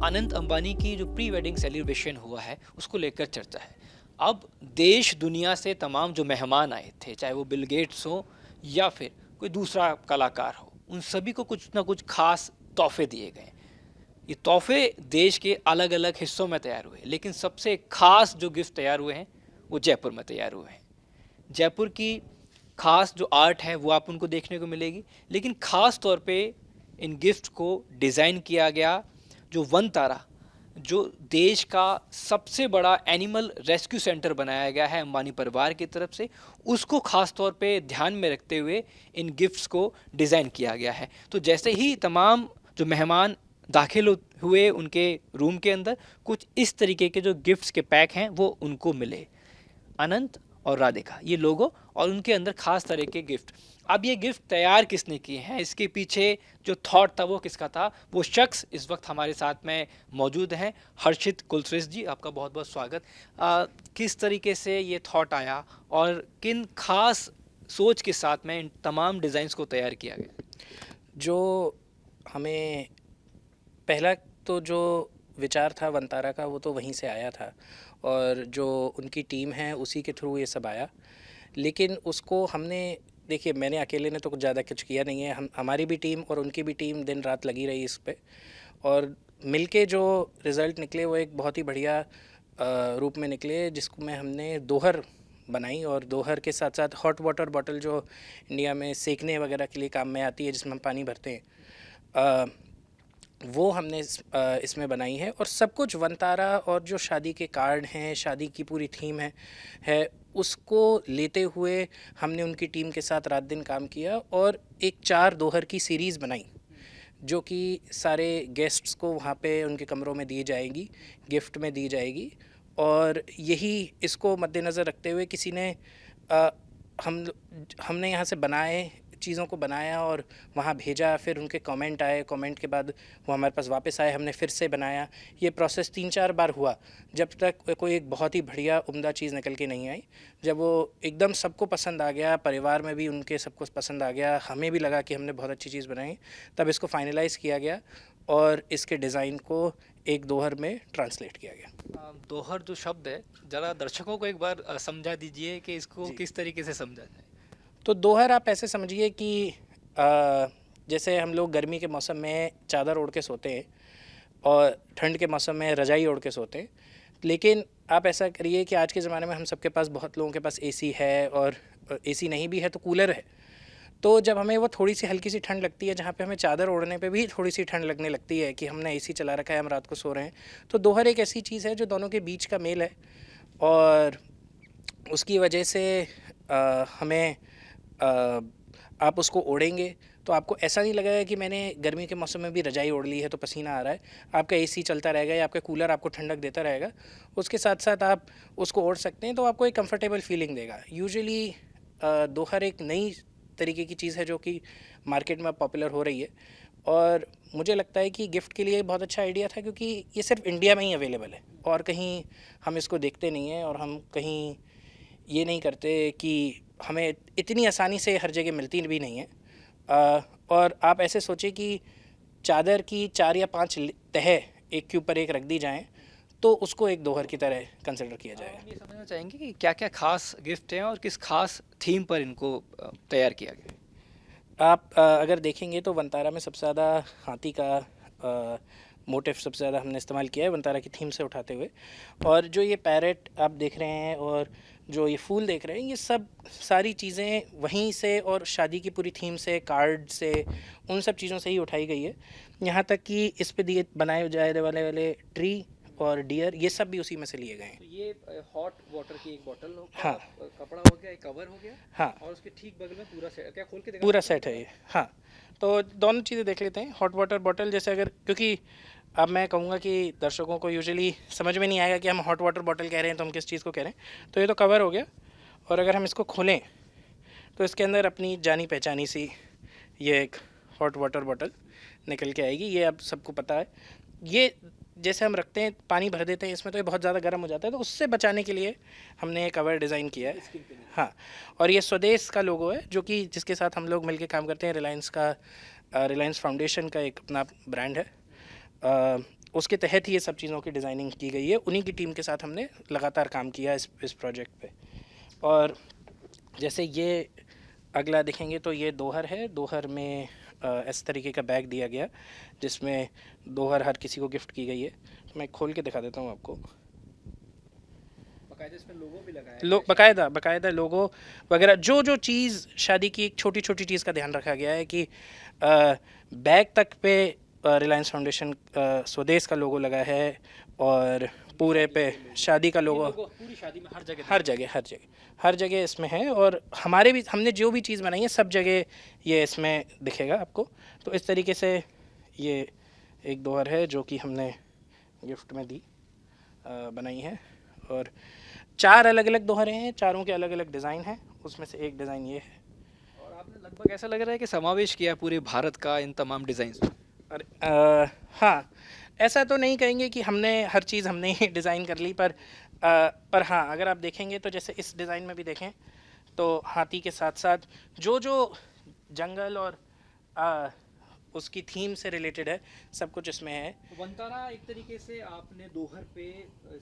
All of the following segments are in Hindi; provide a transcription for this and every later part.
अनंत अंबानी की जो प्री वेडिंग सेलिब्रेशन हुआ है उसको लेकर चर्चा है। अब देश दुनिया से तमाम जो मेहमान आए थे, चाहे वो बिल गेट्स हो या फिर कोई दूसरा कलाकार हो, उन सभी को कुछ ना कुछ खास तोहफे दिए गए। ये तोहफे देश के अलग अलग हिस्सों में तैयार हुए, लेकिन सबसे खास जो गिफ्ट तैयार हुए हैं वो जयपुर में तैयार हुए हैं। जयपुर की खास जो आर्ट है वो आप उनको देखने को मिलेगी, लेकिन खास तौर पे इन गिफ्ट को डिज़ाइन किया गया जो वन तारा, जो देश का सबसे बड़ा एनिमल रेस्क्यू सेंटर बनाया गया है अंबानी परिवार की तरफ से, उसको खास तौर पे ध्यान में रखते हुए इन गिफ्ट्स को डिज़ाइन किया गया है। तो जैसे ही तमाम जो मेहमान दाखिल हुए उनके रूम के अंदर, कुछ इस तरीके के जो गिफ्ट्स के पैक हैं वो उनको मिले। अनंत और राधिका, ये लोगो और उनके अंदर खास तरह के गिफ्ट। अब ये गिफ्ट तैयार किसने किए हैं, इसके पीछे जो थॉट था वो किसका था, वो शख्स इस वक्त हमारे साथ में मौजूद हैं। हर्षित कुलश्रेष्ठ जी, आपका बहुत बहुत स्वागत। किस तरीके से ये थॉट आया और किन खास सोच के साथ में इन तमाम डिज़ाइंस को तैयार किया गया? जो हमें पहला तो जो विचार था वनतारा का वो तो वहीं से आया था, और जो उनकी टीम है उसी के थ्रू ये सब आया। लेकिन उसको हमने, देखिए, मैंने अकेले ने तो कुछ ज़्यादा कुछ किया नहीं है, हमारी भी टीम और उनकी भी टीम दिन रात लगी रही इस पे, और मिलके जो रिज़ल्ट निकले वो एक बहुत ही बढ़िया रूप में निकले, जिसको में हमने दोहर बनाई। और दोहर के साथ साथ हॉट वाटर बॉटल जो इंडिया में सेकने वगैरह के लिए काम में आती है, जिसमें हम पानी भरते हैं, वो हमने इसमें बनाई है। और सब कुछ वनतारा और जो शादी के कार्ड हैं, शादी की पूरी थीम है उसको लेते हुए हमने उनकी टीम के साथ रात दिन काम किया और एक 4 दोहर की सीरीज़ बनाई, जो कि सारे गेस्ट्स को वहाँ पे उनके कमरों में दी जाएगी, गिफ्ट में दी जाएगी। और यही इसको मद्देनज़र रखते हुए किसी ने अ, हमने यहाँ से बनाए, चीज़ों को बनाया और वहाँ भेजा, फिर उनके कमेंट आए, कमेंट के बाद वो हमारे पास वापस आए, हमने फिर से बनाया। ये प्रोसेस 3-4 बार हुआ, जब तक कोई एक बहुत ही बढ़िया उम्दा चीज़ निकल के नहीं आई। जब वो एकदम सबको पसंद आ गया, परिवार में भी उनके सबको पसंद आ गया, हमें भी लगा कि हमने बहुत अच्छी चीज़ बनाई, तब इसको फाइनलाइज़ किया गया और इसके डिज़ाइन को एक दोहर में ट्रांसलेट किया गया। दोहर जो शब्द है, ज़रा दर्शकों को एक बार समझा दीजिए कि इसको जी, किस तरीके से समझा जाए। तो दोहर आप ऐसे समझिए कि अ, जैसे हम लोग गर्मी के मौसम में चादर ओढ़ के सोते हैं और ठंड के मौसम में रज़ाई ओढ़ के सोते हैं। लेकिन आप ऐसा करिए कि आज के ज़माने में हम सबके पास, बहुत लोगों के पास एसी है, और एसी नहीं भी है तो कूलर है। तो जब हमें वो थोड़ी सी हल्की सी ठंड लगती है, जहाँ पे हमें चादर ओढ़ने पे भी थोड़ी सी ठंड लगने लगती है कि हमने एसी चला रखा है, हम रात को सो रहे हैं, तो दोहर एक ऐसी चीज़ है जो दोनों के बीच का मेल है। और उसकी वजह से हमें आप उसको ओढ़ेंगे तो आपको ऐसा नहीं लगेगा कि मैंने गर्मी के मौसम में भी रजाई ओढ़ ली है तो पसीना आ रहा है। आपका एसी चलता रहेगा या आपका कूलर आपको ठंडक देता रहेगा, उसके साथ साथ आप उसको ओढ़ सकते हैं, तो आपको एक कंफर्टेबल फीलिंग देगा। यूजुअली दोहर एक नई तरीके की चीज़ है जो कि मार्केट में पॉपुलर हो रही है, और मुझे लगता है कि गिफ्ट के लिए बहुत अच्छा आइडिया था, क्योंकि ये सिर्फ इंडिया में ही अवेलेबल है और कहीं हम इसको देखते नहीं हैं, और हम कहीं ये नहीं करते कि हमें इतनी आसानी से हर जगह मिलती भी नहीं है। और आप ऐसे सोचिए कि चादर की 4 या 5 तह एक के ऊपर एक रख दी जाएं, तो उसको एक दोहर की तरह कंसिडर किया जाएगा। हम ये समझना चाहेंगे कि क्या क्या खास गिफ्ट हैं और किस खास थीम पर इनको तैयार किया गया? आप अगर देखेंगे तो वनतारा में सबसे ज़्यादा हाथी का मोटिव सबसे ज़्यादा हमने इस्तेमाल किया है वनतारा की थीम से उठाते हुए। और जो ये पैरेट आप देख रहे हैं और जो ये फूल देख रहे हैं, ये सब सारी चीज़ें वहीं से और शादी की पूरी थीम से, कार्ड से, उन सब चीज़ों से ही उठाई गई है। यहाँ तक कि इस पे दिए बनाए जाने वाले वाले ट्री और डियर, ये सब भी उसी में से लिए गए हैं। तो ये हॉट वाटर की एक बोतल हो हाँ, कपड़ा हो गया, एक कवर हो गया, हाँ, और उसके ठीक बगल में पूरा सेट। क्या खोल के दिखा पूरा सकते हैं सेट है थोड़ा? ये। हाँ, तो दोनों चीज़ें देख लेते हैं। हॉट वाटर बॉटल जैसे, अगर, क्योंकि अब मैं कहूँगा कि दर्शकों को यूजुअली समझ में नहीं आएगा कि हम हॉट वाटर बॉटल कह रहे हैं तो हम किस चीज़ को कह रहे हैं। तो ये तो कवर हो गया, और अगर हम इसको खोलें तो इसके अंदर अपनी जानी पहचानी सी ये एक हॉट वाटर बॉटल निकल के आएगी। ये अब सबको पता है। ये जैसे हम रखते हैं, पानी भर देते हैं इसमें, तो ये बहुत ज़्यादा गर्म हो जाता है, तो उससे बचाने के लिए हमने एक कवर डिज़ाइन किया है। स्किन पे नहीं। हाँ, और ये स्वदेश का लोगो है, जो कि जिसके साथ हम लोग मिलके काम करते हैं, रिलायंस का, रिलायंस फाउंडेशन का एक अपना ब्रांड है। उसके तहत ही ये सब चीज़ों की डिज़ाइनिंग की गई है। उन्हीं की टीम के साथ हमने लगातार काम किया इस प्रोजेक्ट पे। और जैसे ये अगला देखेंगे तो ये दोहर है। दोहर में इस तरीके का बैग दिया गया जिसमें दोहर हर किसी को गिफ्ट की गई है। मैं खोल के दिखा देता हूँ आपको। बाकायदा इसमें लोगो भी लगाया लोग बाकायदा लोगो वगैरह, जो चीज़ शादी की एक छोटी छोटी चीज़ का ध्यान रखा गया है कि बैग तक पे रिलायंस फाउंडेशन स्वदेश का लोगो लगा है और पूरे पे शादी का लोगो पूरी शादी में हर जगह इसमें है। और हमने जो भी चीज़ बनाई है सब जगह ये इसमें दिखेगा आपको। तो इस तरीके से ये एक दोहर है जो कि हमने गिफ्ट में बनाई है। और 4 अलग अलग दोहरे हैं, चारों के अलग अलग डिज़ाइन हैं। उसमें से एक डिज़ाइन ये है। और आपने लगभग ऐसा लग रहा है कि समावेश किया पूरे भारत का इन तमाम डिज़ाइंस में। और हाँ, ऐसा तो नहीं कहेंगे कि हर चीज़ हमने ही डिज़ाइन कर ली, पर हाँ, अगर आप देखेंगे तो जैसे इस डिज़ाइन में भी देखें तो हाथी के साथ साथ जो जंगल और उसकी थीम से रिलेटेड है सब कुछ इसमें है। वंतारा एक तरीके से आपने दोहर पे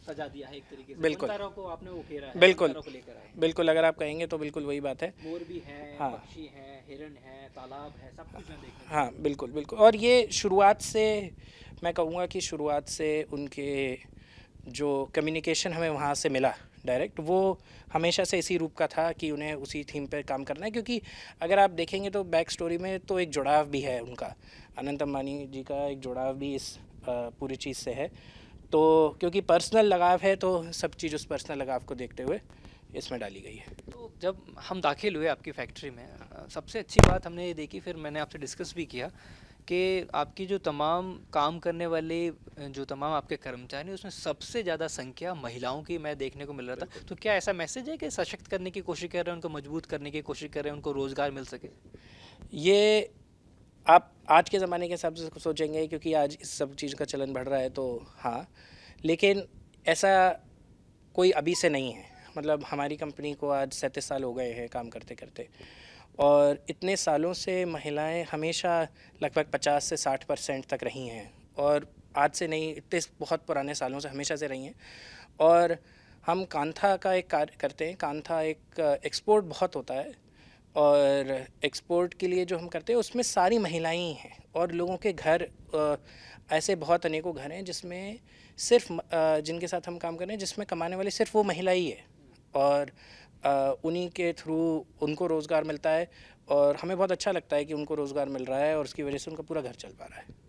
सजा दिया है, एक तरीके से बिल्कुल, वंतारा को आपने उकेरा है, बिल्कुल वंतारा को लेकर आए। बिल्कुल, अगर आप कहेंगे तो बिल्कुल वही बात है। मोर भी है, हाँ, पक्षी हैं, हिरन है, तालाब है, सब कुछ मैं देखने को हाँ, बिल्कुल। और ये शुरुआत से, मैं कहूँगा कि शुरुआत से उनके जो कम्युनिकेशन हमें वहाँ से मिला डायरेक्ट, वो हमेशा से इसी रूप का था कि उन्हें उसी थीम पे काम करना है। क्योंकि अगर आप देखेंगे तो बैक स्टोरी में तो एक जुड़ाव भी है उनका, अनंत अंबानी जी का एक जुड़ाव भी इस पूरी चीज़ से है। तो क्योंकि पर्सनल लगाव है तो सब चीज़ उस पर्सनल लगाव को देखते हुए इसमें डाली गई है। तो जब हम दाखिल हुए आपकी फैक्ट्री में, सबसे अच्छी बात हमने ये देखी, फिर मैंने आपसे डिस्कस भी किया कि आपकी जो तमाम काम करने वाले जो तमाम आपके कर्मचारी हैं उसमें सबसे ज़्यादा संख्या महिलाओं की मैं देखने को मिल रहा था। तो क्या ऐसा मैसेज है कि सशक्त करने की कोशिश कर रहे हैं, उनको मजबूत करने की कोशिश कर रहे हैं, उनको रोज़गार मिल सके? ये आप आज के ज़माने के हिसाब से सोचेंगे क्योंकि आज इस सब चीज़ का चलन बढ़ रहा है तो हाँ, लेकिन ऐसा कोई अभी से नहीं है। मतलब हमारी कंपनी को आज 37 साल हो गए हैं काम करते करते, और इतने सालों से महिलाएं हमेशा लगभग 50 से 60% तक रही हैं। और आज से नहीं, इतने बहुत पुराने सालों से हमेशा से रही हैं। और हम कांथा का एक कार्य करते हैं। कांथा एक एक्सपोर्ट बहुत होता है, और एक्सपोर्ट के लिए जो हम करते हैं उसमें सारी महिलाएं ही हैं। और लोगों के घर ऐसे बहुत अनेकों घर हैं जिसमें सिर्फ जिनके साथ हम काम कर रहे हैं जिसमें कमाने वाली सिर्फ वो महिला ही है, और उन्हीं के थ्रू उनको रोज़गार मिलता है। और हमें बहुत अच्छा लगता है कि उनको रोज़गार मिल रहा है और उसकी वजह से उनका पूरा घर चल पा रहा है।